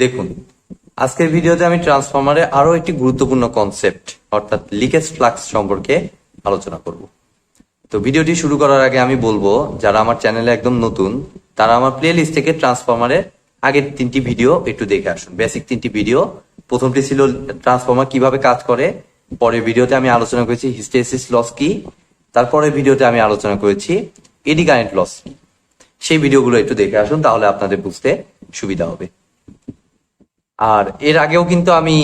দেখুন, আজকের ভিডিওতে আমি ট্রান্সফরমারে আরো একটি গুরুত্বপূর্ণ কনসেপ্ট অর্থাৎ লিকেজ ফ্লাক্স সম্পর্কে আলোচনা করব। তো ভিডিওটি শুরু করার আগে আমি বলবো, যারা আমার চ্যানেলে একদম নতুন তারা আমার প্লে লিস্ট থেকে ট্রান্সফরমারের আগের 3টি ভিডিও একটু দেখে আসুন। বেসিক 3টি ভিডিও। প্রথমটি ছিল ট্রান্সফরমার কিভাবে কাজ করে, পরের ভিডিওতে আমি আলোচনা করেছি হিস্টেরেসিস লস কি, তারপরের ভিডিওতে আমি আলোচনা করেছি এডি কারেন্ট লস কি। সেই ভিডিওগুলো একটু দেখে আসুন, তাহলে আপনাদের বুঝতে সুবিধা হবে। আর এর আগেও কিন্তু আমি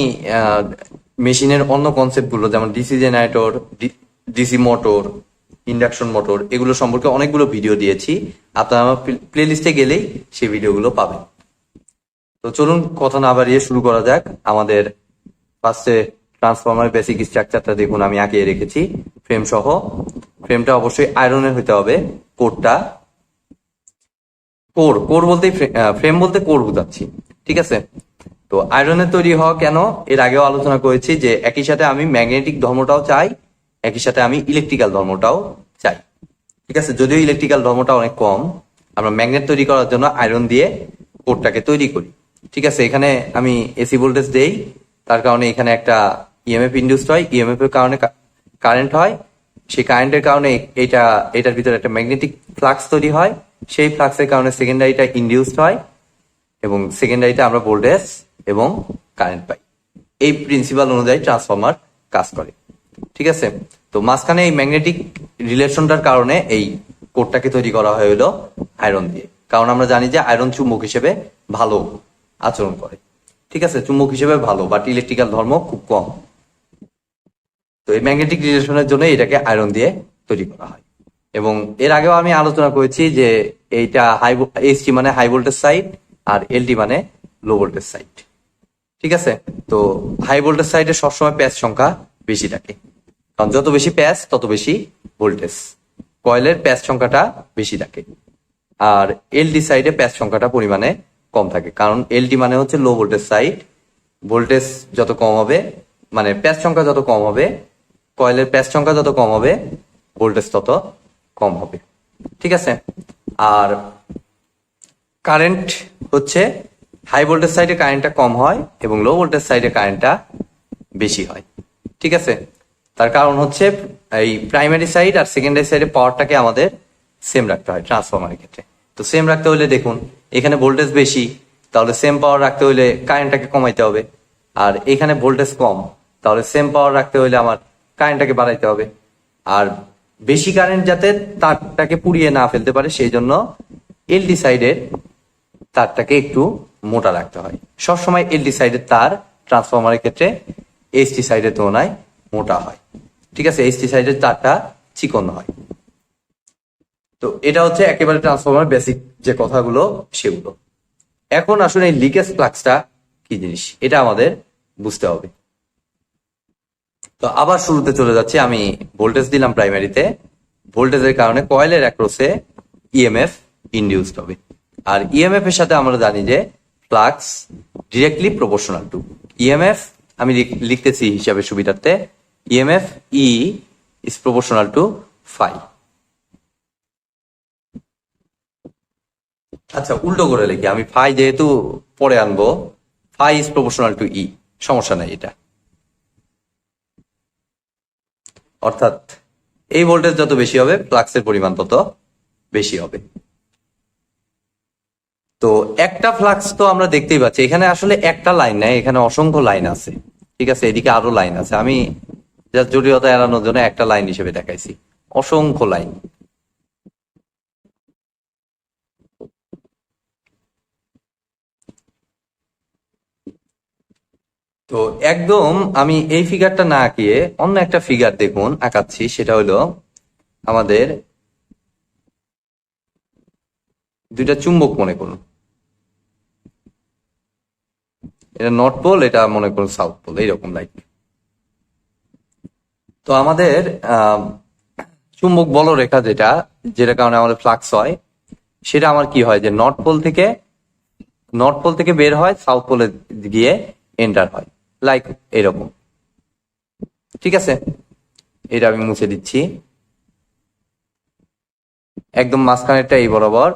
মেশিনের অন্য কনসেপ্ট গুলো যেমন DC generator, DC motor, induction motor এগুলো সম্পর্কে অনেকগুলো ভিডিও দিয়েছি। আপনারা আমার প্লে লিস্টে গেলেই সেই ভিডিওগুলো পাবেন। তো চলুন কথা না বাড়িয়ে শুরু করা যাক। আমাদের ফার্স্টে ট্রান্সফরমার বেসিক স্ট্রাকচারটা দেখুন, আমি আঁকিয়ে রেখেছি ফ্রেম সহ। ফ্রেমটা অবশ্যই আয়রনের হতে হবে। কোরটা কোর বলতেই ফ্রেম বলতে কোর বোঝাচ্ছি, ঠিক আছে? তো আয়রনের তৈরি হওয়া কেন, এর আগেও আলোচনা করেছি যে একই সাথে আমি ম্যাগনেটিক ধর্মটাও চাই, একই সাথে আমি ইলেকট্রিক্যাল ধর্মটাও চাই, ঠিক আছে? যদিও ইলেকট্রিক্যাল ধর্মটা অনেক কম, আমরা ম্যাগনেট তৈরি করার জন্য আয়রন দিয়ে কোরটাকে তৈরি করি, ঠিক আছে? এখানে আমি এসি ভোল্টেজ দেই, তার কারণে এখানে একটা ইএমএফ ইন্ডিউসড হয়, ইএমএফ এর কারণে কারেন্ট হয়, সেই কারেন্টের কারণে এটার ভিতরে একটা ম্যাগনেটিক ফ্লাক্স তৈরি হয়, সেই ফ্লাক্সের কারণে সেকেন্ডারিটা ইন্ডিউসড হয় এবং সেকেন্ডারিতে আমরা ভোল্টেজ এবং কারেন্ট পাই। এই প্রিন্সিপাল অনুযায়ী ট্রান্সফরমার কাজ করে, ঠিক আছে? তো মাঝখানে এই ম্যাগনেটিক রিলেশনটার কারণে এই কোরটাকে তৈরি করা হলো আয়রন দিয়ে, কারণ আমরা জানি যে আয়রন চুম্বক হিসেবে ভালো আচরণ করে, ঠিক আছে? চুম্বক হিসেবে ভালো, বাট ইলেকট্রিক্যাল ধর্ম খুব কম। তো এই ম্যাগনেটিক রিলেশনের জন্য এটাকে আয়রন দিয়ে তৈরি করা হয়। এবং এর আগেও আমি আলোচনা করেছি যে এইটা এইচটি মানে হাই ভোল্টেজ সাইড আর এলটি মানে লো ভোল্টেজ সাইড, ঠিক আছে? তো হাই ভোল্টেজ সাইডে সবসময় প্যাচ সংখ্যা বেশি থাকে, কারণ যত বেশি প্যাচ তত বেশি ভোল্টেজ, কয়েলের প্যাচ সংখ্যাটা বেশি থাকে। আর এলডি সাইডে প্যাচ সংখ্যাটা পরিমাণে কম থাকে, কারণ এলডি মানে হচ্ছে লো ভোল্টেজ সাইড। ভোল্টেজ যত কম হবে, মানে প্যাচ সংখ্যা যত কম হবে, কয়েলের প্যাচ সংখ্যা যত কম হবে, ভোল্টেজ তত কম হবে, ঠিক আছে? আর কারেন্ট হচ্ছে হাই ভোল্টেজ সাইডে কারেন্টটা কম হয় এবং লো ভোল্টেজ সাইডে কারেন্টটা বেশি হয়, ঠিক আছে? তার কারণ হচ্ছে এই প্রাইমারি সাইড আর সেকেন্ডারি সাইডে পাওয়ারটাকে আমাদের সেম রাখতে হয় ট্রান্সফরমারের ক্ষেত্রে। তো সেম রাখতে হলে দেখুন, এখানে ভোল্টেজ বেশি, তাহলে সেম পাওয়ার রাখতে হলে কারেন্টটাকে কমাইতে হবে। আর এখানে ভোল্টেজ কম, তাহলে সেম পাওয়ার রাখতে হলে আমার কারেন্টটাকে বাড়াইতে হবে। আর বেশি কারেন্ট যাতে তারটাকে পুড়িয়ে না ফেলতে পারে, সেই জন্য এলডি সাইডের তারটাকে একটু মোটা রাখতে হয়। সবসময় এলডি সাইডের তার ট্রান্সফরমারের ক্ষেত্রে এইচটি সাইডের তুলনায় মোটা হয়, ঠিক আছে? এইচটি সাইডের তারটা চিকন হয়। তো এটা হচ্ছে একেবারে ট্রান্সফরমার বেসিক যে কথাগুলো সেগুলো। এখন আসলে এই লিকেজ ফ্লাক্সটা কি জিনিস, এটা আমাদের বুঝতে হবে। তো আবার শুরুতে চলে যাচ্ছি, আমি ভোল্টেজ দিলাম প্রাইমারিতে, ভোল্টেজের কারণে কয়েলের অ্যাক্রসে ইএমএফ ইনডিউসড হবে। আর ইএমএফ এর সাথে আমরা জানি যে flux directly proportional to EMF. আমি লিখতেছি হিসাবে সুবিধার্থে, EMF E is proportional to phi. আচ্ছা, উল্টো করে লিখি আমি, ফাই যেহেতু পরে আনবো, phi is proportional to E, সমস্যা নাই এটা। অর্থাৎ এই ভোল্টেজ যত বেশি হবে, ফ্লাক্সের পরিমাণ তত বেশি হবে। তো একটা ফ্লাক্স তো আমরা দেখতেই পাচ্ছি, এখানে আসলে একটা লাইন নাই, এখানে অসংখ্য লাইন আছে, ঠিক আছে? এদিকে আরো লাইন আছে, আমি জাস্ট জটিলতা এড়ানোর জন্য একটা লাইন হিসেবে দেখাইছি, অসংখ্য লাইন। তো একদম আমি এই ফিগারটা না আঁকিয়ে অন্য একটা ফিগার দেখুন আঁকাচ্ছি, সেটা হলো আমাদের দুইটা চুম্বক মনে করুন, এটা নর্থ পোল, এটা মনে করুন সাউথ পোল, এইরকম লাইক। তো আমাদের চুম্বক বলরেখা যেটা কারণে আমাদের ফ্লাক্স হয়, সেটা আমার কি হয় যে নর্থ পোল থেকে বের হয়, সাউথ পোলে গিয়ে এন্টার হয়, লাইক এরকম, ঠিক আছে? এটা আমি মুছে দিচ্ছি। একদম মাঝখানেরটা এই বরাবর,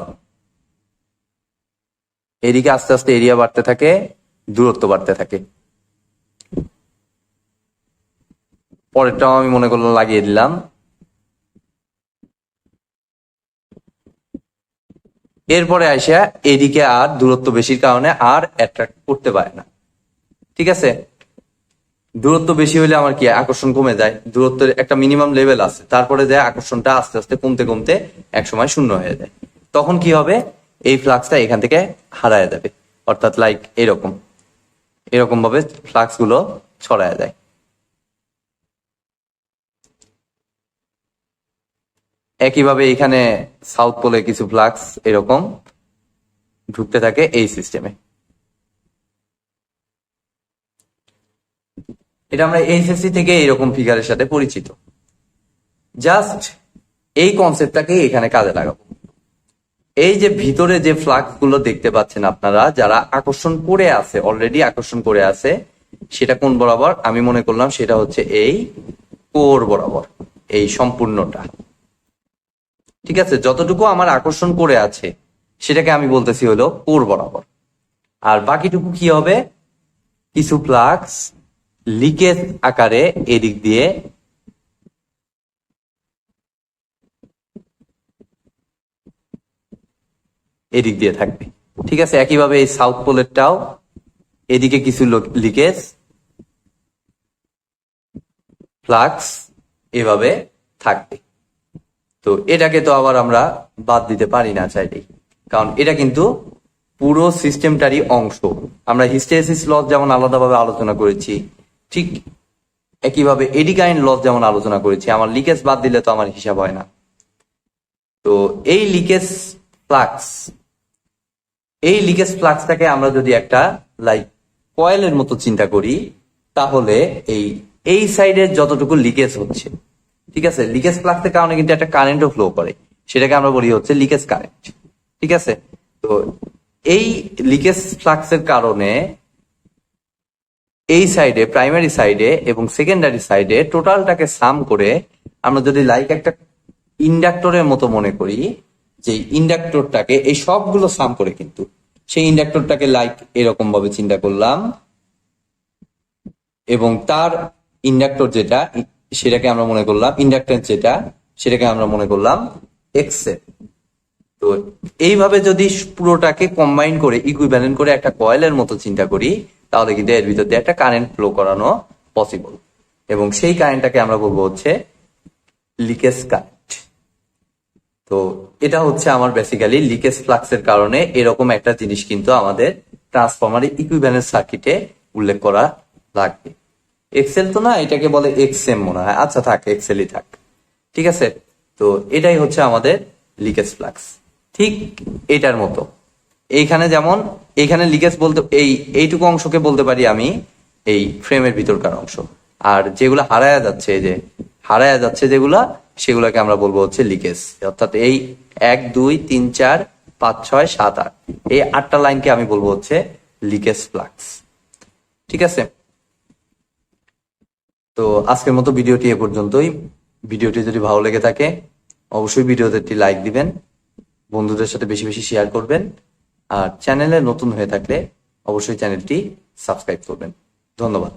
এদিকে আস্তে আস্তে এরিয়া বাড়তে থাকে, দূরত্ব বাড়তে থাকে। পরেরটাও আমি মনে করলাম লাগিয়ে দিলাম। এরপরে আইসা এদিকে আর দূরত্ব বেশির কারণে আর অ্যাট্রাক্ট করতে পারে না। ঠিক আছে, দূরত্ব বেশি হলে আমার কি আকর্ষণ কমে যায়, দূরত্বের একটা মিনিমাম লেভেল আছে, তারপরে যায় আকর্ষণটা আস্তে আস্তে কমতে কমতে একসময় শূন্য হয়ে যায়। তখন কি হবে, এই ফ্লাক্সটা এখান থেকে হারায় যাবে, অর্থাৎ লাইক এরকম এরকম ভাবে ফ্লাক্স গুলো ছড়ায় যায়। একইভাবে এখানে সাউথ পোলে কিছু ফ্লাক্স এরকম ঢুকতে থাকে এই সিস্টেমে। এটা আমরা এইচএসসি থেকে এইরকম ফিগারের সাথে পরিচিত। জাস্ট এই কনসেপ্টটাকে এখানে কাজে লাগাবো। এই যে ভিতরে যে ফ্লাক্স গুলো দেখতে পাচ্ছেন আপনারা, যারা আকর্ষণ করে আছে, অলরেডি আকর্ষণ করে আছে, সেটা কোন বরাবর, আমি মনে করলাম সেটা হচ্ছে এই কোর বরাবর, এই সম্পূর্ণটা। ঠিক আছে, যতটুকু আমার আকর্ষণ করে আছে সেটাকে আমি বলতেছি হলো কোর বরাবর। আর বাকিটুকু কি হবে, কিছু ফ্লাক্স লিকেজ আকারে এদিক দিয়ে এদিক দিয়ে থাকবে। ঠিক আছে, একইভাবে এই সাউথ পোলেরটাও এদিকে কিছু লিকেজ ফ্লাক্স এভাবে থাকবে। তো এটাকে তো আবার আমরা বাদ দিতে পারি না চাইলেই, কারণ এটা কিন্তু পুরো সিস্টেমটারই অংশ। আমরা হিস্টেরেসিস লস যেমন আলাদাভাবে আলোচনা করেছি, ঠিক একইভাবে এডি কারেন্ট লস যেমন আলোচনা করেছি, আমার লিকেজ বাদ দিলে তো আমার হিসাব হয় না। তো এই লিকেজ ফ্লাক্স, এই লিকেজ ফ্লাক্সটাকে আমরা যদি একটা লাইক কয়েলের মতো চিন্তা করি, তাহলে এই এই সাইডের যতটুকু লিকেজ হচ্ছে, ঠিক আছে, লিকেজ ফ্লাক্সের কারণে কিন্তু একটা কারেন্টও ফ্লো করে, সেটাকে আমরা বলি হচ্ছে লিকেজ কারেন্ট। ঠিক আছে, তো এই লিকেজ ফ্লাক্সের কারণে এই সাইডে, প্রাইমারি সাইডে এবং সেকেন্ডারি সাইডে টোটালটাকে সাম করে আমরা যদি লাইক একটা ইন্ডাক্টরের মতো মনে করি, যে ইন্ডাক্টরটাকে এই সবগুলো সাম করে, কিন্তু সেই ইন্ডাক্টরটাকে লাইক এরকম ভাবে চিন্তা করলাম, এবং তার ইন্ডাক্টর যেটা সেটাকে আমরা মনে করলাম, ইন্ডাক্টেন্স যেটা সেটাকে আমরা মনে করলাম এক্সএল। তো এইভাবে যদি পুরোটাকে কম্বাইন করে ইকুইভ্যালেন্ট করে একটা কয়েলের মতো চিন্তা করি, তাহলে কিন্তু এর ভিতর দিয়ে একটা কারেন্ট ফ্লো করানো পসিবল, এবং সেই কারেন্টটাকে আমরা বলবো হচ্ছে লিকেজ কারেন্ট। তো এটা হচ্ছে আমার বেসিক্যালি লিকেজ ফ্লাক্সের কারণে এরকম একটা জিনিস কিন্তু আমাদের ট্রান্সফরমারের ইকুইভ্যালেন্ট সার্কিটে উল্লেখ করা লাগবে। এক্সেল তো না, এটাকে বলে এক্সএম মনে হয়, আচ্ছা থাক, এক্সেলই থাক। ঠিক আছে, তো এটাই হচ্ছে আমাদের লিকেজ ফ্লাক্স, ঠিক এটার মতো। এইখানে যেমন, এইখানে লিকেজ বলতে এইটুকু অংশকে বলতে পারি আমি এই ফ্রেমের ভিতরকার অংশ, আর যেগুলো হারায়া যাচ্ছে, এই যে হারায়া যাচ্ছে যেগুলা, সেগুলোকে আমরা বলবো হচ্ছে লিকেজ। অর্থাৎ এই 1 2 3 4 5 6 7 8 এই 8টা লাইনকে আমি বলবো হচ্ছে লিকেজ ফ্লাক্স। ঠিক আছে, তো আজকের মতো ভিডিওটি এ পর্যন্তই। ভিডিওটি যদি ভালো লেগে থাকে অবশ্যই ভিডিওতে একটি লাইক দিবেন, বন্ধুদের সাথে বেশি বেশি শেয়ার করবেন, আর চ্যানেলে নতুন হয়ে থাকলে অবশ্যই চ্যানেলটি সাবস্ক্রাইব করবেন। ধন্যবাদ।